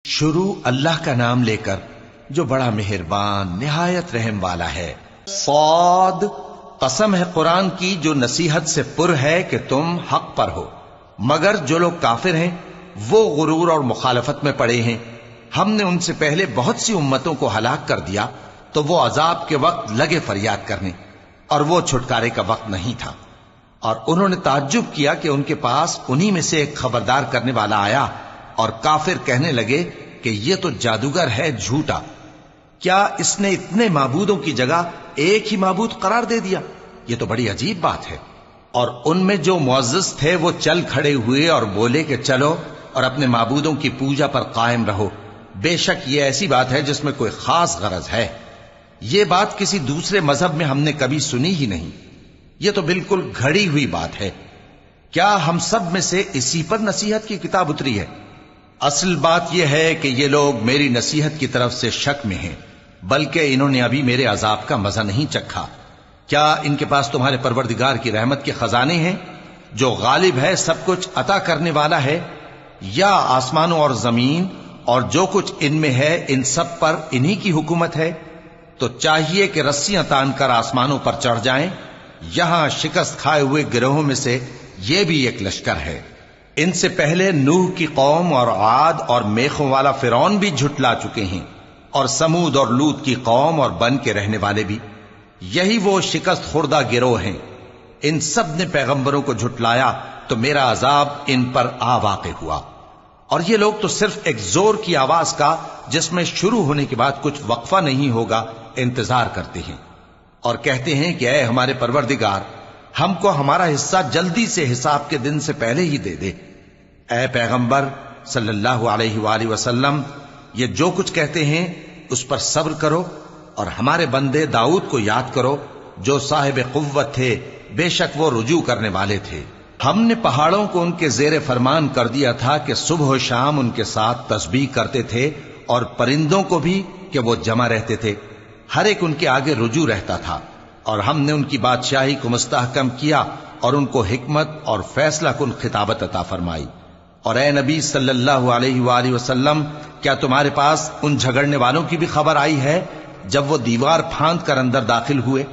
شروع اللہ کا نام لے کر جو بڑا مہربان نہایت رحم والا ہے۔ صاد، قسم ہے قرآن کی جو نصیحت سے پر ہے کہ تم حق پر ہو، مگر جو لوگ کافر ہیں وہ غرور اور مخالفت میں پڑے ہیں۔ ہم نے ان سے پہلے بہت سی امتوں کو ہلاک کر دیا تو وہ عذاب کے وقت لگے فریاد کرنے، اور وہ چھٹکارے کا وقت نہیں تھا۔ اور انہوں نے تعجب کیا کہ ان کے پاس انہی میں سے ایک خبردار کرنے والا آیا، اور کافر کہنے لگے کہ یہ تو جادوگر ہے جھوٹا، کیا اس نے اتنے معبودوں کی جگہ ایک ہی معبود قرار دے دیا؟ یہ تو بڑی عجیب بات ہے۔ اور ان میں جو معزز تھے وہ چل کھڑے ہوئے اور بولے کہ چلو اور اپنے معبودوں کی پوجا پر قائم رہو، بے شک یہ ایسی بات ہے جس میں کوئی خاص غرض ہے۔ یہ بات کسی دوسرے مذہب میں ہم نے کبھی سنی ہی نہیں، یہ تو بالکل گھڑی ہوئی بات ہے۔ کیا ہم سب میں سے اسی پر نصیحت کی کتاب اتری ہے؟ اصل بات یہ ہے کہ یہ لوگ میری نصیحت کی طرف سے شک میں ہیں، بلکہ انہوں نے ابھی میرے عذاب کا مزہ نہیں چکھا۔ کیا ان کے پاس تمہارے پروردگار کی رحمت کے خزانے ہیں جو غالب ہے، سب کچھ عطا کرنے والا ہے؟ یا آسمانوں اور زمین اور جو کچھ ان میں ہے ان سب پر انہی کی حکومت ہے؟ تو چاہیے کہ رسیاں تان کر آسمانوں پر چڑھ جائیں۔ یہاں شکست کھائے ہوئے گروہوں میں سے یہ بھی ایک لشکر ہے۔ ان سے پہلے نوح کی قوم اور عاد اور میخوں والا فرعون بھی جھٹلا چکے ہیں، اور سمود اور لوط کی قوم اور بن کے رہنے والے بھی، یہی وہ شکست خوردہ گروہ ہیں۔ ان سب نے پیغمبروں کو جھٹلایا تو میرا عذاب ان پر آ واقع ہوا، اور یہ لوگ تو صرف ایک زور کی آواز کا جس میں شروع ہونے کے بعد کچھ وقفہ نہیں ہوگا انتظار کرتے ہیں، اور کہتے ہیں کہ اے ہمارے پروردگار، ہم کو ہمارا حصہ جلدی سے حساب کے دن سے پہلے ہی دے دے۔ اے پیغمبر صلی اللہ علیہ وآلہ وسلم، یہ جو کچھ کہتے ہیں اس پر صبر کرو، اور ہمارے بندے داؤد کو یاد کرو جو صاحب قوت تھے، بے شک وہ رجوع کرنے والے تھے۔ ہم نے پہاڑوں کو ان کے زیر فرمان کر دیا تھا کہ صبح و شام ان کے ساتھ تسبیح کرتے تھے، اور پرندوں کو بھی کہ وہ جمع رہتے تھے، ہر ایک ان کے آگے رجوع رہتا تھا۔ اور ہم نے ان کی بادشاہی کو مستحکم کیا اور ان کو حکمت اور فیصلہ کن خطابت عطا فرمائی۔ اور اے نبی صلی اللہ علیہ وآلہ وسلم، کیا تمہارے پاس ان جھگڑنے والوں کی بھی خبر آئی ہے جب وہ دیوار پھاند کر اندر داخل ہوئے؟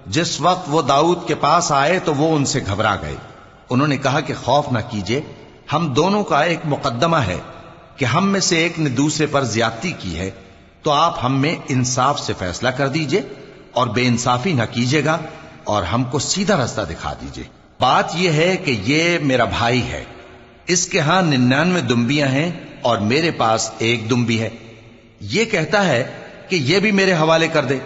جس وقت وہ داؤد کے پاس آئے تو وہ ان سے گھبرا گئے۔ انہوں نے کہا کہ خوف نہ کیجیے، ہم دونوں کا ایک مقدمہ ہے کہ ہم میں سے ایک نے دوسرے پر زیادتی کی ہے، تو آپ ہم میں انصاف سے فیصلہ کر دیجئے اور بے انصافی نہ کیجیے گا، اور ہم کو سیدھا رستہ دکھا دیجئے۔ بات یہ ہے کہ یہ میرا بھائی ہے، اس کے ہاں 99 دمبیاں ہیں اور میرے پاس ایک دمبی ہے۔ یہ کہتا ہے کہ یہ بھی میرے حوالے کر دے،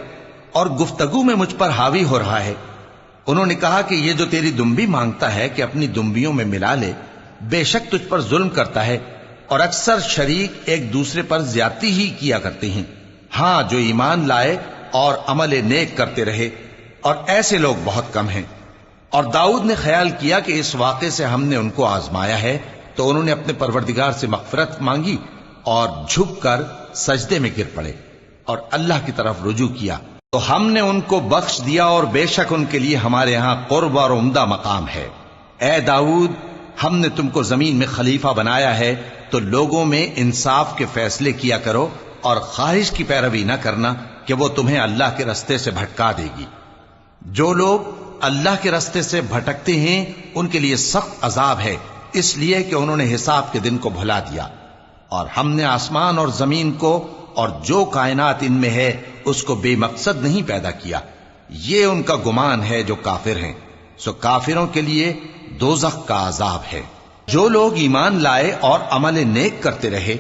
اور گفتگو میں مجھ پر حاوی ہو رہا ہے۔ انہوں نے کہا کہ یہ جو تیری دمبی مانگتا ہے کہ اپنی دمبیوں میں ملا لے، بے شک تجھ پر ظلم کرتا ہے، اور اکثر شریک ایک دوسرے پر زیادتی ہی کیا کرتے ہیں۔ ہاں، جو ایمان لائے اور عمل نیک کرتے رہے، اور ایسے لوگ بہت کم ہیں۔ اور داؤد نے خیال کیا کہ اس واقعے سے ہم نے ان کو آزمایا ہے، تو انہوں نے اپنے پروردگار سے مغفرت مانگی اور جھک کر سجدے میں گر پڑے اور اللہ کی طرف رجوع کیا، تو ہم نے ان کو بخش دیا، اور بے شک ان کے لیے ہمارے ہاں قرب اور عمدہ مقام ہے۔ اے داؤد، ہم نے تم کو زمین میں خلیفہ بنایا ہے، تو لوگوں میں انصاف کے فیصلے کیا کرو، اور خواہش کی پیروی نہ کرنا کہ وہ تمہیں اللہ کے رستے سے بھٹکا دے گی۔ جو لوگ اللہ کے رستے سے بھٹکتے ہیں ان کے لیے سخت عذاب ہے، اس لیے کہ انہوں نے حساب کے دن کو بھلا دیا۔ اور ہم نے آسمان اور زمین کو اور جو کائنات ان میں ہے اس کو بے مقصد نہیں پیدا کیا، یہ ان کا گمان ہے جو کافر ہیں، سو کافروں کے لیے دوزخ کا عذاب ہے۔ جو لوگ ایمان لائے اور عمل نیک کرتے رہے،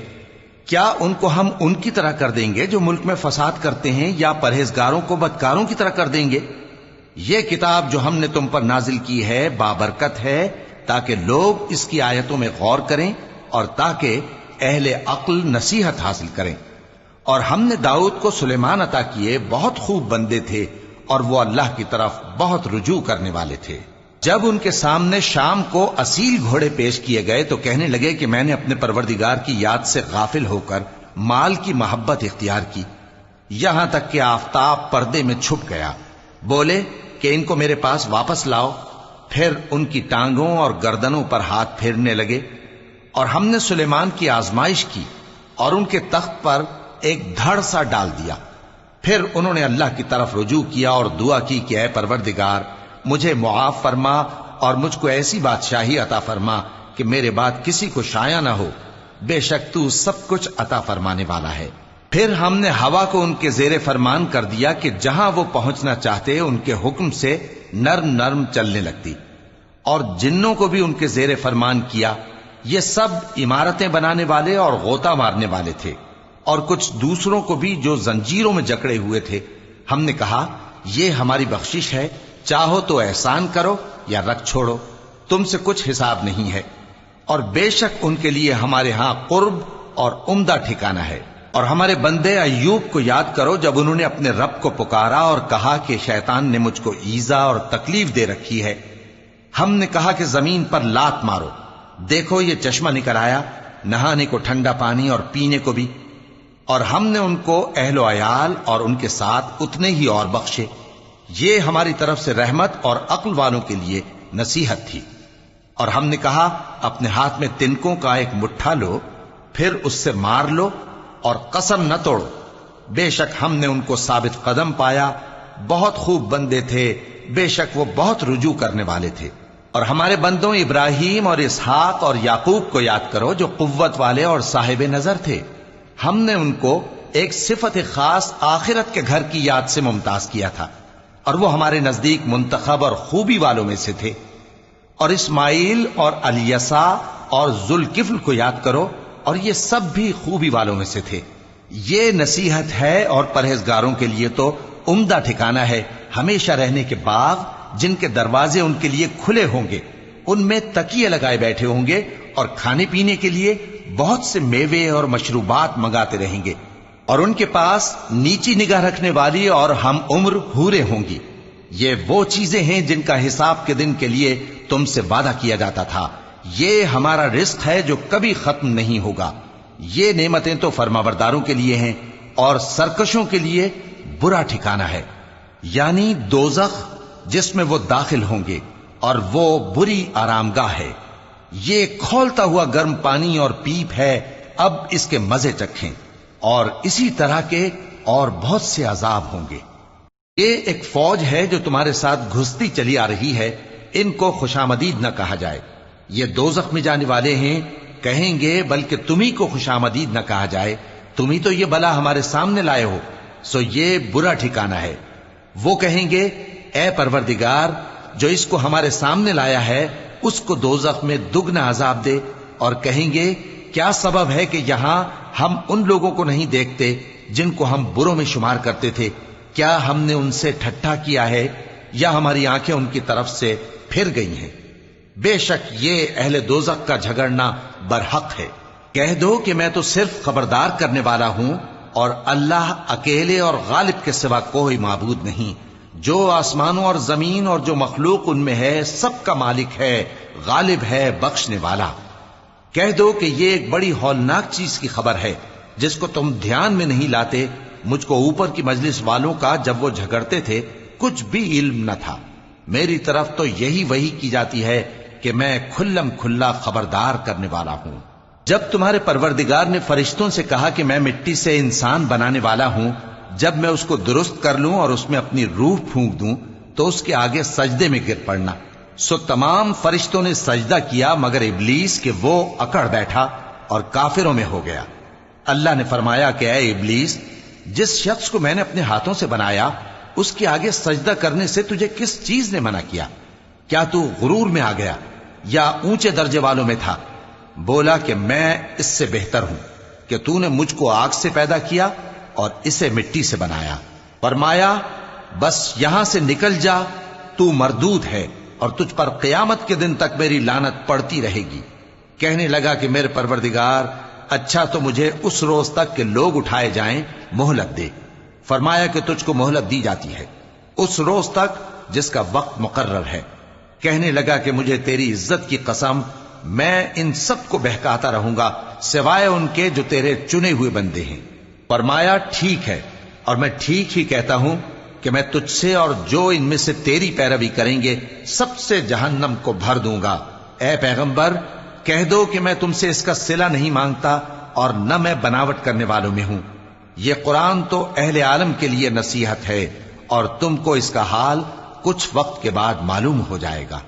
کیا ان کو ہم ان کی طرح کر دیں گے جو ملک میں فساد کرتے ہیں، یا پرہیزگاروں کو بدکاروں کی طرح کر دیں گے؟ یہ کتاب جو ہم نے تم پر نازل کی ہے بابرکت ہے، تاکہ لوگ اس کی آیتوں میں غور کریں اور تاکہ اہل عقل نصیحت حاصل کریں۔ اور ہم نے داؤد کو سلیمان عطا کیے، بہت خوب بندے تھے، اور وہ اللہ کی طرف بہت رجوع کرنے والے تھے۔ جب ان کے سامنے شام کو اصیل گھوڑے پیش کیے گئے تو کہنے لگے کہ میں نے اپنے پروردگار کی یاد سے غافل ہو کر مال کی محبت اختیار کی، یہاں تک کہ آفتاب پردے میں چھپ گیا۔ بولے کہ ان کو میرے پاس واپس لاؤ۔ پھر ان کی ٹانگوں اور گردنوں پر ہاتھ پھیرنے لگے۔ اور ہم نے سلیمان کی آزمائش کی، اور ان کے تخت پر ایک دھڑ سا ڈال دیا۔ پھر انہوں نے اللہ کی طرف رجوع کیا اور دعا کی کہ اے پروردگار مجھے معاف فرما اور مجھ کو ایسی بادشاہی عطا فرما کہ میرے بعد کسی کو شایع نہ ہو، بے شک تو سب کچھ عطا فرمانے والا ہے۔ پھر ہم نے ہوا کو ان کے زیر فرمان کر دیا کہ جہاں وہ پہنچنا چاہتے ان کے حکم سے نرم نرم چلنے لگتی، اور جنوں کو بھی ان کے زیر فرمان کیا۔ یہ سب عمارتیں بنانے والے اور غوطہ مارنے والے تھے، اور کچھ دوسروں کو بھی جو زنجیروں میں جکڑے ہوئے تھے۔ ہم نے کہا یہ ہماری بخشش ہے، چاہو تو احسان کرو یا رکھ چھوڑو، تم سے کچھ حساب نہیں ہے، اور بے شک ان کے لیے ہمارے ہاں قرب اور عمدہ ٹھکانہ ہے۔ اور ہمارے بندے ایوب کو یاد کرو جب انہوں نے اپنے رب کو پکارا اور کہا کہ شیطان نے مجھ کو ایذا اور تکلیف دے رکھی ہے۔ ہم نے کہا کہ زمین پر لات مارو، دیکھو یہ چشمہ نکل آیا، نہانے کو ٹھنڈا پانی اور پینے کو بھی، اور ہم نے ان کو اہل و عیال اور ان کے ساتھ اتنے ہی اور بخشے۔ یہ ہماری طرف سے رحمت اور عقل والوں کے لیے نصیحت تھی۔ اور ہم نے کہا اپنے ہاتھ میں تنکوں کا ایک مٹھا لو، پھر اس سے مار لو اور قسم نہ توڑو، بے شک ہم نے ان کو ثابت قدم پایا، بہت خوب بندے تھے، بے شک وہ بہت رجوع کرنے والے تھے۔ اور ہمارے بندوں ابراہیم اور اسحاق اور یعقوب کو یاد کرو جو قوت والے اور صاحب نظر تھے۔ ہم نے ان کو ایک صفت خاص آخرت کے گھر کی یاد سے ممتاز کیا تھا، اور وہ ہمارے نزدیک منتخب اور خوبی والوں میں سے تھے۔ اور اسماعیل اور الیسع اور ذوالکفل کو یاد کرو، اور یہ سب بھی خوبی والوں میں سے تھے۔ یہ نصیحت ہے اور پرہیزگاروں کے لیے تو عمدہ ٹھکانہ ہے، ہمیشہ رہنے کے باغ جن کے دروازے ان کے لیے کھلے ہوں گے، ان میں تکیے لگائے بیٹھے ہوں گے، اور کھانے پینے کے لیے بہت سے میوے اور مشروبات منگاتے رہیں گے، اور ان کے پاس نیچی نگاہ رکھنے والی اور ہم عمر حوریں ہوں گی۔ یہ وہ چیزیں ہیں جن کا حساب کے دن کے لیے تم سے وعدہ کیا جاتا تھا، یہ ہمارا رزق ہے جو کبھی ختم نہیں ہوگا۔ یہ نعمتیں تو فرمانبرداروں کے لیے ہیں، اور سرکشوں کے لیے برا ٹھکانہ ہے، یعنی دوزخ جس میں وہ داخل ہوں گے، اور وہ بری آرامگاہ ہے۔ یہ کھولتا ہوا گرم پانی اور پیپ ہے، اب اس کے مزے چکھیں، اور اسی طرح کے اور بہت سے عذاب ہوں گے۔ یہ ایک فوج ہے جو تمہارے ساتھ گھستی چلی آ رہی ہے، ان کو خوشامدید نہ کہا جائے۔ یہ دوزخ میں جانے والے ہیں، کہیں گے بلکہ تمہیں کو خوشامدید نہ کہا جائے، تمہیں تو یہ بلا ہمارے سامنے لائے ہو، سو یہ برا ٹھکانہ ہے۔ وہ کہیں گے اے پروردگار جو اس کو ہمارے سامنے لایا ہے اس کو دوزخ میں دگنا عذاب دے، اور کہیں گے کیا سبب ہے کہ یہاں ہم ان لوگوں کو نہیں دیکھتے جن کو ہم بروں میں شمار کرتے تھے؟ کیا ہم نے ان سے ٹھٹھا کیا ہے، یا ہماری آنکھیں ان کی طرف سے پھر گئی ہیں؟ بے شک یہ اہل دوزخ کا جھگڑنا برحق ہے۔ کہہ دو کہ میں تو صرف خبردار کرنے والا ہوں، اور اللہ اکیلے اور غالب کے سوا کوئی معبود نہیں۔ جو آسمانوں اور زمین اور جو مخلوق ان میں ہے سب کا مالک ہے، غالب ہے، بخشنے والا۔ کہہ دو کہ یہ ایک بڑی ہولناک چیز کی خبر ہے جس کو تم دھیان میں نہیں لاتے۔ مجھ کو اوپر کی مجلس والوں کا جب وہ جھگڑتے تھے کچھ بھی علم نہ تھا، میری طرف تو یہی وحی کی جاتی ہے کہ میں کھلم کھلا خبردار کرنے والا ہوں۔ جب تمہارے پروردگار نے فرشتوں سے کہا کہ میں مٹی سے انسان بنانے والا ہوں، جب میں اس کو درست کر لوں اور اس میں اپنی روح پھونک دوں تو اس کے آگے سجدے میں گر پڑنا، سو تمام فرشتوں نے سجدہ کیا مگر ابلیس کہ وہ اکڑ بیٹھا اور کافروں میں ہو گیا۔ اللہ نے فرمایا کہ اے ابلیس، جس شخص کو میں نے اپنے ہاتھوں سے بنایا اس کے آگے سجدہ کرنے سے تجھے کس چیز نے منع کیا؟ کیا تو غرور میں آ گیا یا اونچے درجے والوں میں تھا؟ بولا کہ میں اس سے بہتر ہوں کہ تو نے مجھ کو آگ سے پیدا کیا اور اسے مٹی سے بنایا۔ فرمایا بس یہاں سے نکل جا، تو مردود ہے اور تجھ پر قیامت کے دن تک میری لعنت پڑتی رہے گی۔ کہنے لگا کہ میرے پروردگار، اچھا تو مجھے اس روز تک کہ لوگ اٹھائے جائیں مہلت دے۔ فرمایا کہ تجھ کو مہلت دی جاتی ہے اس روز تک جس کا وقت مقرر ہے۔ کہنے لگا کہ مجھے تیری عزت کی قسم، میں ان سب کو بہکاتا رہوں گا سوائے ان کے جو تیرے چنے ہوئے بندے ہیں۔ فرمایا ٹھیک ہے، اور میں ٹھیک ہی کہتا ہوں کہ میں تجھ سے اور جو ان میں سے تیری پیروی کریں گے سب سے جہنم کو بھر دوں گا۔ اے پیغمبر، کہہ دو کہ میں تم سے اس کا صلہ نہیں مانگتا اور نہ میں بناوٹ کرنے والوں میں ہوں۔ یہ قرآن تو اہل عالم کے لیے نصیحت ہے، اور تم کو اس کا حال کچھ وقت کے بعد معلوم ہو جائے گا۔